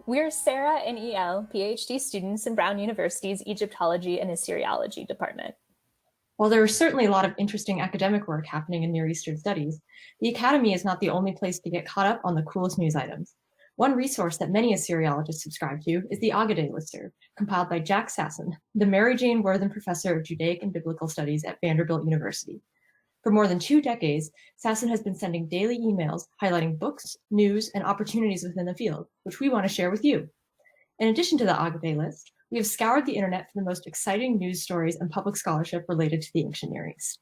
We're Sara and E, PhD students in Brown University's Egyptology and Assyriology department. While there is certainly a lot of interesting academic work happening in Near Eastern studies, the Academy is not the only place to get caught up on the coolest news items. One resource that many Assyriologists subscribe to is the Agaday Lister, compiled by Jack Sasson, the Mary Jane Worthen Professor of Judaic and Biblical Studies at Vanderbilt University. For more than 2 decades, Sasson has been sending daily emails highlighting books, news, and opportunities within the field, which we want to share with you. In addition to the Agaday list, we have scoured the internet for the most exciting news stories and public scholarship related to the ancient Near East.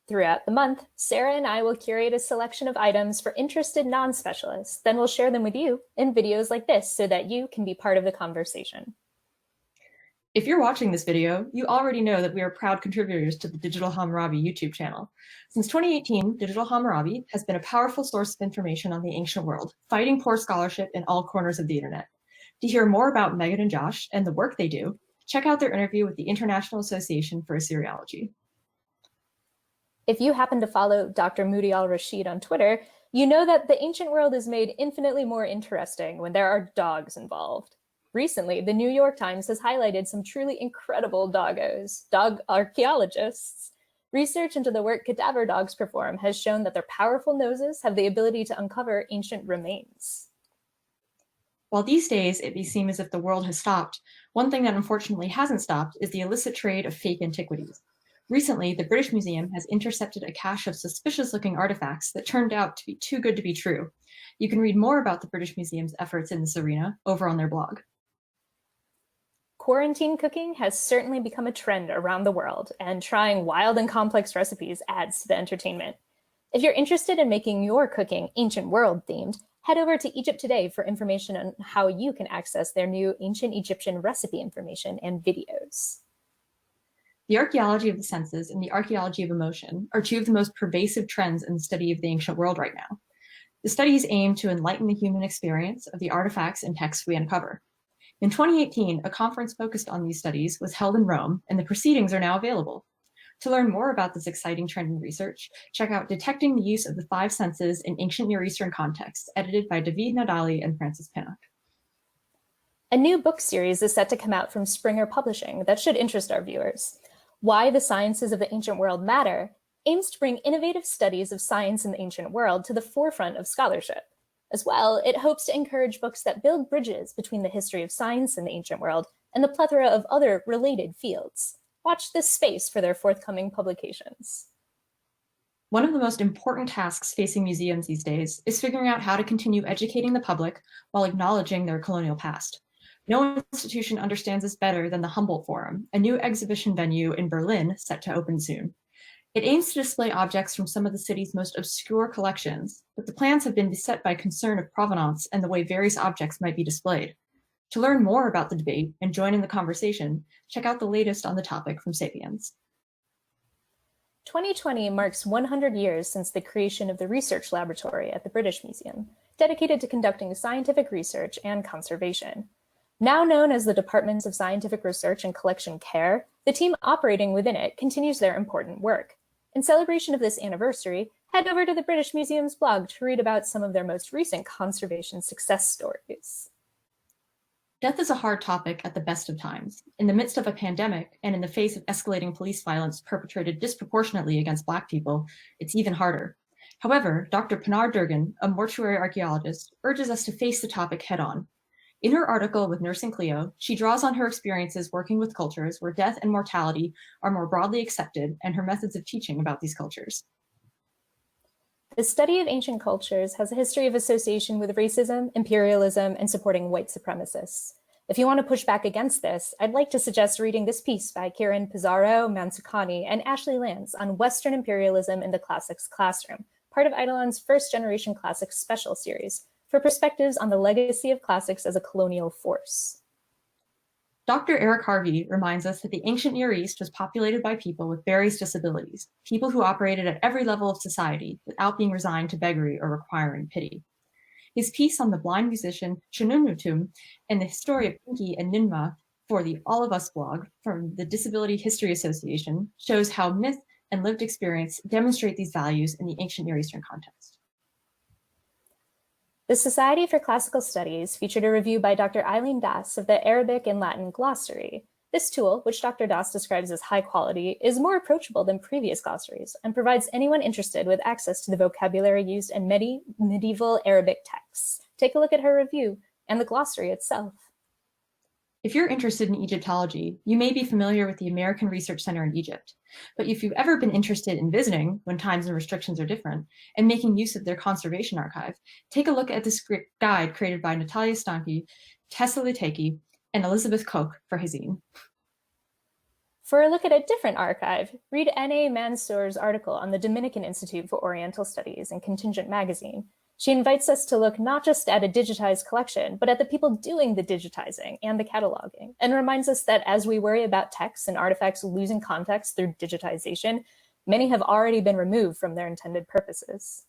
Throughout the month, Sara and I will curate a selection of items for interested non-specialists. Then we'll share them with you in videos like this so that you can be part of the conversation. If you're watching this video, you already know that we are proud contributors to the Digital Hammurabi YouTube channel. Since 2018, Digital Hammurabi has been a powerful source of information on the ancient world, fighting poor scholarship in all corners of the internet. To hear more about Megan and Josh and the work they do, check out their interview with the International Association for Assyriology. If you happen to follow Dr. Moody al-Rashid on Twitter, you know that the ancient world is made infinitely more interesting when there are dogs involved. Recently, the New York Times has highlighted some truly incredible doggos, dog archaeologists. Research into the work cadaver dogs perform has shown that their powerful noses have the ability to uncover ancient remains. While these days it may seem as if the world has stopped, one thing that unfortunately hasn't stopped is the illicit trade of fake antiquities. Recently, the British Museum has intercepted a cache of suspicious-looking artifacts that turned out to be too good to be true. You can read more about the British Museum's efforts in this arena over on their blog. Quarantine cooking has certainly become a trend around the world, and trying wild and complex recipes adds to the entertainment. If you're interested in making your cooking ancient world themed, head over to Egypt Today for information on how you can access their new ancient Egyptian recipe information and videos. The archaeology of the senses and the archaeology of emotion are two of the most pervasive trends in the study of the ancient world right now. The studies aim to enlighten the human experience of the artifacts and texts we uncover. In 2018, a conference focused on these studies was held in Rome, and the proceedings are now available. To learn more about this exciting trend in research, check out Detecting the Use of the Five Senses in Ancient Near Eastern Contexts, edited by David Nadali and Francis Pinnock. A new book series is set to come out from Springer Publishing that should interest our viewers. Why the Sciences of the Ancient World Matter aims to bring innovative studies of science in the ancient world to the forefront of scholarship. As well, it hopes to encourage books that build bridges between the history of science in the ancient world and the plethora of other related fields. Watch this space for their forthcoming publications. One of the most important tasks facing museums these days is figuring out how to continue educating the public while acknowledging their colonial past. No institution understands this better than the Humboldt Forum, a new exhibition venue in Berlin set to open soon. It aims to display objects from some of the city's most obscure collections, but the plans have been beset by concern of provenance and the way various objects might be displayed. To learn more about the debate and join in the conversation, check out the latest on the topic from Sapiens. 2020 marks 100 years since the creation of the Research Laboratory at the British Museum, dedicated to conducting scientific research and conservation. Now known as the Departments of Scientific Research and Collection Care, the team operating within it continues their important work. In celebration of this anniversary, head over to the British Museum's blog to read about some of their most recent conservation success stories. Death is a hard topic at the best of times. In the midst of a pandemic and in the face of escalating police violence perpetrated disproportionately against Black people, it's even harder. However, Dr. Pinar Durgan, a mortuary archaeologist, urges us to face the topic head-on. In her article with Nursing Cleo, she draws on her experiences working with cultures where death and mortality are more broadly accepted and her methods of teaching about these cultures. The study of ancient cultures has a history of association with racism, imperialism, and supporting white supremacists. If you want to push back against this, I'd like to suggest reading this piece by Kieran Pizarro, Mansukhani, and Ashley Lance on Western imperialism in the classics classroom, part of Eidolon's First Generation Classics special series, for perspectives on the legacy of classics as a colonial force. Dr. Eric Harvey reminds us that the ancient Near East was populated by people with various disabilities, people who operated at every level of society without being resigned to beggary or requiring pity. His piece on the blind musician Shununutum and the history of Pinky and Ninma for the All of Us blog from the Disability History Association shows how myth and lived experience demonstrate these values in the ancient Near Eastern context. The Society for Classical Studies featured a review by Dr. Eileen Das of the Arabic and Latin glossary. This tool, which Dr. Das describes as high quality, is more approachable than previous glossaries and provides anyone interested with access to the vocabulary used in medieval Arabic texts. Take a look at her review and the glossary itself. If you're interested in Egyptology, you may be familiar with the American Research Center in Egypt. But if you've ever been interested in visiting when times and restrictions are different and making use of their conservation archive, take a look at this guide created by Natalia Stanky, Tessa Liteki, and Elizabeth Koch for Hazine. For a look at a different archive, read N.A. Mansour's article on the Dominican Institute for Oriental Studies in Contingent magazine. She invites us to look not just at a digitized collection, but at the people doing the digitizing and the cataloging, and reminds us that as we worry about texts and artifacts losing context through digitization, many have already been removed from their intended purposes.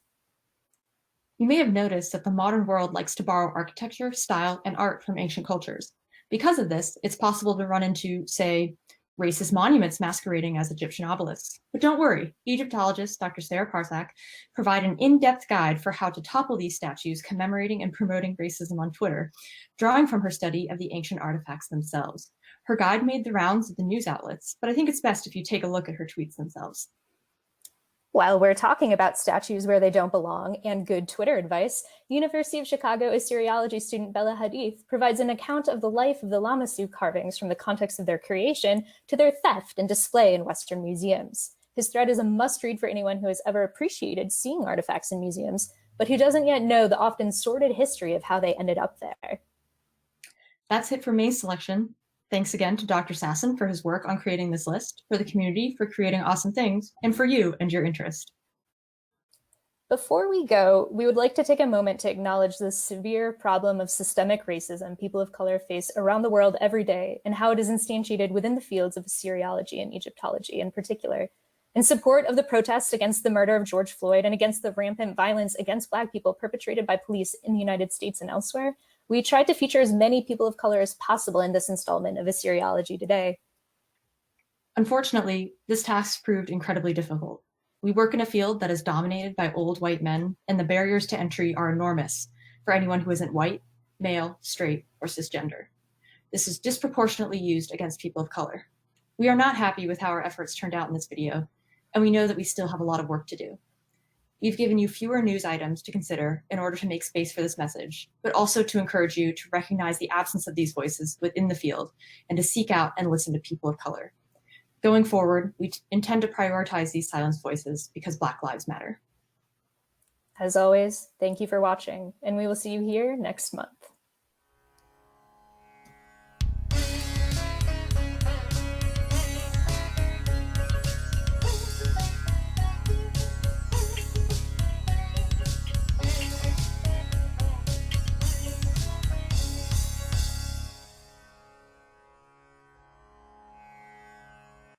You may have noticed that the modern world likes to borrow architecture, style, and art from ancient cultures. Because of this, it's possible to run into, say, racist monuments masquerading as Egyptian obelisks. But don't worry, Egyptologist Dr. Sara Parsak provide an in-depth guide for how to topple these statues commemorating and promoting racism on Twitter, drawing from her study of the ancient artifacts themselves. Her guide made the rounds of the news outlets, but I think it's best if you take a look at her tweets themselves. While we're talking about statues where they don't belong and good Twitter advice, University of Chicago Assyriology student Bela Hadith provides an account of the life of the 🀭 carvings from the context of their creation to their theft and display in Western museums. His thread is a must-read for anyone who has ever appreciated seeing artifacts in museums, but who doesn't yet know the often sordid history of how they ended up there. That's it for May's selection. Thanks again to Dr. Sasson for his work on creating this list, for the community for creating awesome things, and for you and your interest. Before we go, we would like to take a moment to acknowledge the severe problem of systemic racism people of color face around the world every day and how it is instantiated within the fields of Assyriology and Egyptology in particular. In support of the protests against the murder of George Floyd and against the rampant violence against Black people perpetrated by police in the United States and elsewhere, we tried to feature as many people of color as possible in this installment of Assyriology Today. Unfortunately, this task proved incredibly difficult. We work in a field that is dominated by old white men, and the barriers to entry are enormous for anyone who isn't white, male, straight, or cisgender. This is disproportionately used against people of color. We are not happy with how our efforts turned out in this video, and we know that we still have a lot of work to do. We've given you fewer news items to consider in order to make space for this message, but also to encourage you to recognize the absence of these voices within the field and to seek out and listen to people of color. Going forward, we intend to prioritize these silenced voices because Black lives matter. As always, thank you for watching, and we will see you here next month.